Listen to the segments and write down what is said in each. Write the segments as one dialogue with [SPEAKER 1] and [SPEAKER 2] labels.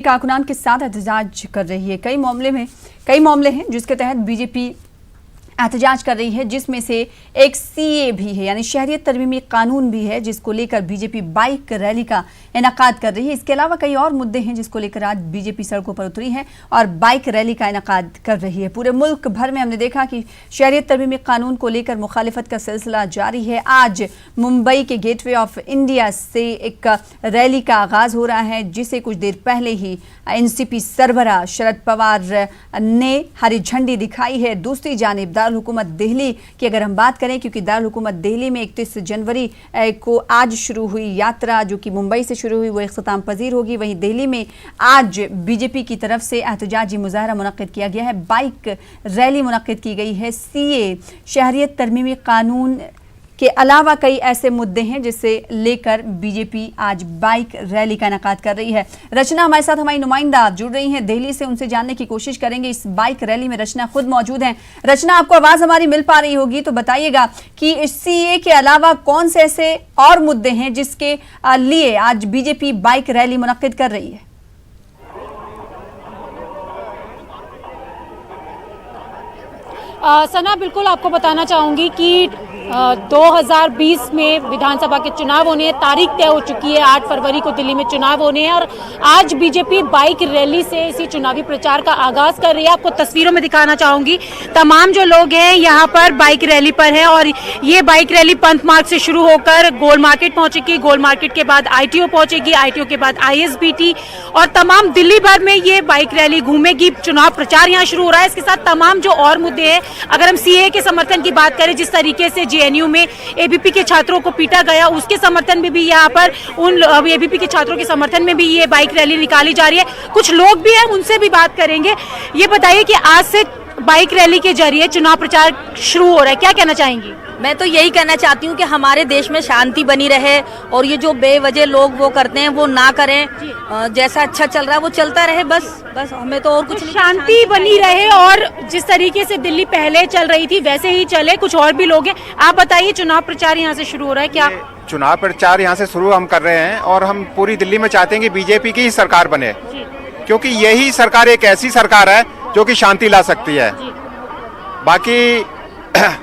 [SPEAKER 1] कारकुनान के साथ एहतजाज कर रही है। कई मामले हैं जिसके तहत बीजेपी एहतजाज कर रही है, जिसमें से एक सीए भी है, यानी शहरियत तरमीमी कानून भी है, जिसको लेकर बीजेपी बाइक रैली का इनेकाद कर रही है। इसके अलावा कई और मुद्दे हैं जिसको लेकर आज बीजेपी सड़कों पर उतरी है और बाइक रैली का इनेकाद कर रही है। पूरे मुल्क भर में हमने देखा कि शहरियत तरमीमी कानून को लेकर मुखालिफत का सिलसिला जारी है। आज मुंबई के गेटवे ऑफ इंडिया से एक रैली का आगाज हो रहा है, जिसे कुछ देर पहले ही एनसीपी सरबराह शरद पवार ने हरी झंडी दिखाई है। दूसरी जानिब दारुल हुकूमत दिल्ली की अगर हम बात करें, क्योंकि दारुल हुकूमत दिल्ली में 31 जनवरी को आज शुरू हुई यात्रा जो कि मुंबई से शुरू हुई वो इख्तिताम पजीर होगी। वहीं दिल्ली में आज बीजेपी की तरफ से एहतजाजी मुजाहरा मुनक्किद किया गया है, बाइक रैली मुनक्किद की गई है। सीए शहरियत तरमीमी कानून के अलावा कई ऐसे मुद्दे हैं जिससे लेकर बीजेपी आज बाइक रैली का इनेकाद कर रही है। रचना हमारे साथ हमारी नुमाइंदा जुड़ रही हैं दिल्ली से, उनसे जानने की कोशिश करेंगे। इस बाइक रैली में रचना खुद मौजूद हैं। रचना, आपको आवाज हमारी मिल पा रही होगी तो बताइएगा कि इस सीए के अलावा कौन से ऐसे और मुद्दे हैं जिसके लिए आज बीजेपी बाइक रैली मुनक्किद कर रही है?
[SPEAKER 2] सना, बिल्कुल आपको बताना चाहूँगी कि 2020 में विधानसभा के चुनाव होने हैं, तारीख तय हो चुकी है। 8 फरवरी को दिल्ली में चुनाव होने हैं और आज बीजेपी बाइक रैली से इसी चुनावी प्रचार का आगाज कर रही है। आपको तस्वीरों में दिखाना चाहूँगी, तमाम जो लोग हैं यहाँ पर बाइक रैली पर हैं और ये बाइक रैली पंथ मार्ग से शुरू होकर गोल मार्केट पहुँचेगी, गोल मार्केट के बाद आईटीओ पहुँचेगी, आईटीओ के बाद आईएसबीटी और तमाम दिल्ली भर में ये बाइक रैली घूमेगी। चुनाव प्रचार यहाँ शुरू हो रहा है। इसके साथ तमाम जो और मुद्दे हैं, अगर हम सीए के समर्थन की बात करें, जिस तरीके से जेएनयू में एबीपी के छात्रों को पीटा गया, उसके समर्थन में भी यहाँ पर उन एबीपी के छात्रों के समर्थन में भी ये बाइक रैली निकाली जा रही है। कुछ लोग भी हैं, उनसे भी बात करेंगे। ये बताइए कि आज से बाइक रैली के जरिए चुनाव प्रचार शुरू हो रहा है, क्या कहना चाहेंगी?
[SPEAKER 3] मैं तो यही कहना चाहती हूँ कि हमारे देश में शांति बनी रहे और ये जो बेवजह लोग वो करते हैं वो ना करें। जैसा अच्छा चल रहा है वो चलता रहे, बस हमें तो और कुछ नहीं।
[SPEAKER 2] शांति बनी रहे और जिस तरीके से दिल्ली पहले चल रही थी वैसे ही चले। कुछ और भी लोग हैं, आप बताइए, चुनाव प्रचार यहाँ से शुरू हो रहा है, क्या
[SPEAKER 4] चुनाव प्रचार यहाँ से शुरू हम कर रहे हैं और हम पूरी दिल्ली में चाहते हैं कि बीजेपी की ही सरकार बने, क्योंकि यही सरकार एक ऐसी सरकार है जो कि शांति ला सकती है। बाकी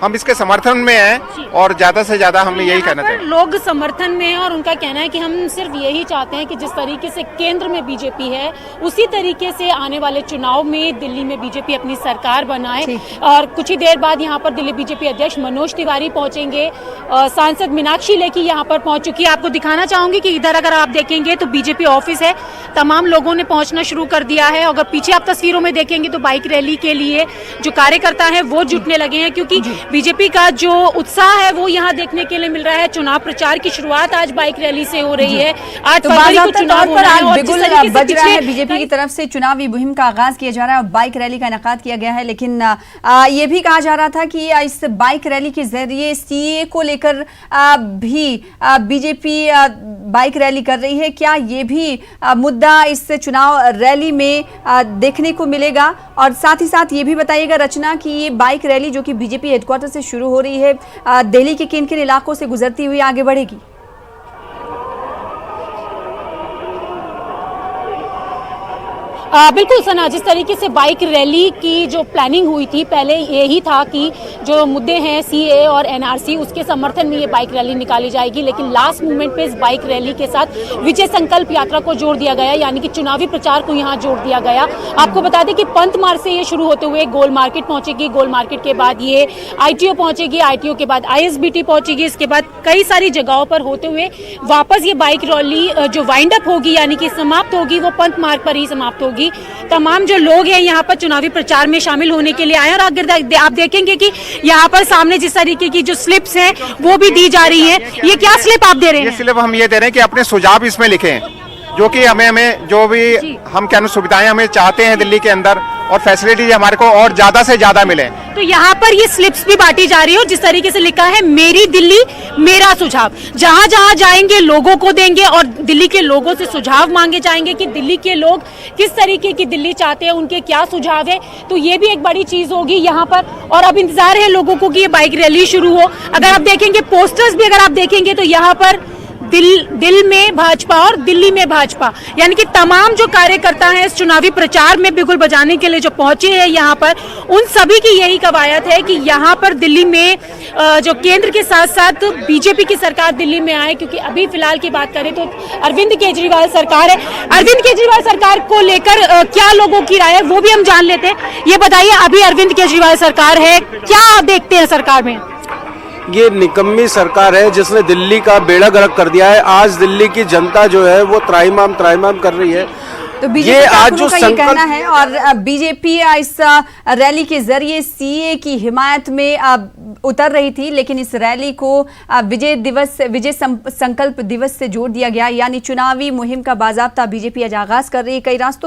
[SPEAKER 4] हम इसके समर्थन में हैं और ज्यादा से ज्यादा हम यही कहना चाहते हैं।
[SPEAKER 2] लोग समर्थन में हैं और उनका कहना है कि हम सिर्फ यही चाहते हैं कि जिस तरीके से केंद्र में बीजेपी है उसी तरीके से आने वाले चुनाव में दिल्ली में बीजेपी अपनी सरकार बनाए। और कुछ ही देर बाद यहाँ पर दिल्ली बीजेपी अध्यक्ष मनोज तिवारी पहुंचेंगे। सांसद मीनाक्षी लेखी यहाँ पर पहुंच चुकी है। आपको दिखाना चाहूंगी कि इधर अगर आप देखेंगे तो बीजेपी ऑफिस है, तमाम लोगों ने पहुंचना शुरू कर दिया है। अगर पीछे आप तस्वीरों में देखेंगे तो बाइक रैली के लिए जो कार्यकर्ता है वो जुटने लगे हैं, क्योंकि बीजेपी का जो उत्साह है वो यहाँ देखने के लिए मिल रहा है। चुनाव प्रचार की शुरुआत आज बाइक रैली से हो रही है। 8 फरवरी को चुनाव होना है और जिस तरीके से
[SPEAKER 1] बज रहा है, बीजेपी की तरफ से चुनावी मुहिम का आगाज किया जा रहा है और बाइक रैली का इनेकाद किया गया है। लेकिन ये भी कहा जा रहा था कि इस बाइक रैली के जरिए सीए को लेकर भी बीजेपी बाइक रैली कर रही है। क्या ये भी मुद्दा इस चुनाव रैली में देखने को मिलेगा? और साथ ही साथ ये भी बताइएगा रचना कि ये बाइक रैली जो कि बीजेपी हेडक्वार्टर से शुरू हो रही है, दिल्ली के किन किन इलाकों से गुजरती हुई आगे बढ़ेगी?
[SPEAKER 2] बिल्कुल सना, जिस तरीके से बाइक रैली की जो प्लानिंग हुई थी, पहले यही था कि जो मुद्दे हैं सीए और एनआरसी, उसके समर्थन में ये बाइक रैली निकाली जाएगी। लेकिन लास्ट मोमेंट पे इस बाइक रैली के साथ विजय संकल्प यात्रा को जोड़ दिया गया, यानी कि चुनावी प्रचार को यहाँ जोड़ दिया गया। आपको बता दें कि पंथ मार्ग से ये शुरू होते हुए गोल मार्केट पहुंचेगी, गोल मार्केट के बाद ये आईटीओ पहुंचेगी, आईटीओ के बाद आईएसबीटी पहुंचेगी, इसके बाद कई सारी जगहों पर होते हुए वापस ये बाइक रैली जो वाइंड अप होगी, यानी कि समाप्त होगी, वो पंथ मार्ग पर ही समाप्त होगी। तमाम जो लोग हैं यहाँ पर चुनावी प्रचार में शामिल होने के लिए आए और अगर आप देखेंगे कि यहाँ पर सामने जिस तरीके की जो स्लिप्स हैं वो भी दी जा रही है। ये क्या स्लिप आप दे रहे हैं?
[SPEAKER 4] ये स्लिप हम ये दे रहे हैं कि अपने सुझाव इसमें लिखें, जो कि हमें जो भी हम क्या सुविधाएं हमें चाहते हैं दिल्ली के अंदर और फैसिलिटी हमारे को और ज्यादा से ज्यादा मिले।
[SPEAKER 2] तो यहाँ पर ये स्लिप्स भी बांटी जा रही है और जिस तरीके से लिखा है मेरी दिल्ली मेरा सुझाव, जहां जहां जाएंगे लोगों को देंगे और दिल्ली के लोगों से सुझाव मांगे जाएंगे कि दिल्ली के लोग किस तरीके की दिल्ली चाहते हैं, उनके क्या सुझाव है। तो ये भी एक बड़ी चीज होगी यहाँ पर और अब इंतजार है लोगों को कि ये बाइक रैली शुरू हो। अगर आप देखेंगे पोस्टर्स भी अगर आप देखेंगे तो यहाँ पर दिल में भाजपा और दिल्ली में भाजपा, यानी कि तमाम जो कार्यकर्ता हैं इस चुनावी प्रचार में बिगुल बजाने के लिए जो पहुंचे हैं यहाँ पर, उन सभी की यही कवायद है कि यहाँ पर दिल्ली में जो केंद्र के साथ साथ बीजेपी की सरकार दिल्ली में आए, क्योंकि अभी फिलहाल की बात करें तो अरविंद केजरीवाल सरकार है। अरविंद केजरीवाल सरकार को लेकर क्या लोगों की राय है वो भी हम जान लेते हैं। ये बताइए, अभी अरविंद केजरीवाल सरकार है, क्या देखते हैं सरकार में?
[SPEAKER 5] ये निकम्मी सरकार है जिसने दिल्ली का बेड़ा गर्क कर दिया है। आज दिल्ली की जनता जो है वो त्राहिमाम कर रही है।
[SPEAKER 1] तो बीजेपी आज जो ये कहना है, और बीजेपी इस रैली के जरिए सीए की हिमायत में उतर रही थी, लेकिन इस रैली को विजय संकल्प दिवस से जोड़ दिया गया, यानी चुनावी मुहिम का बाजाबता बीजेपी आज आगाज कर रही है। कई रास्तों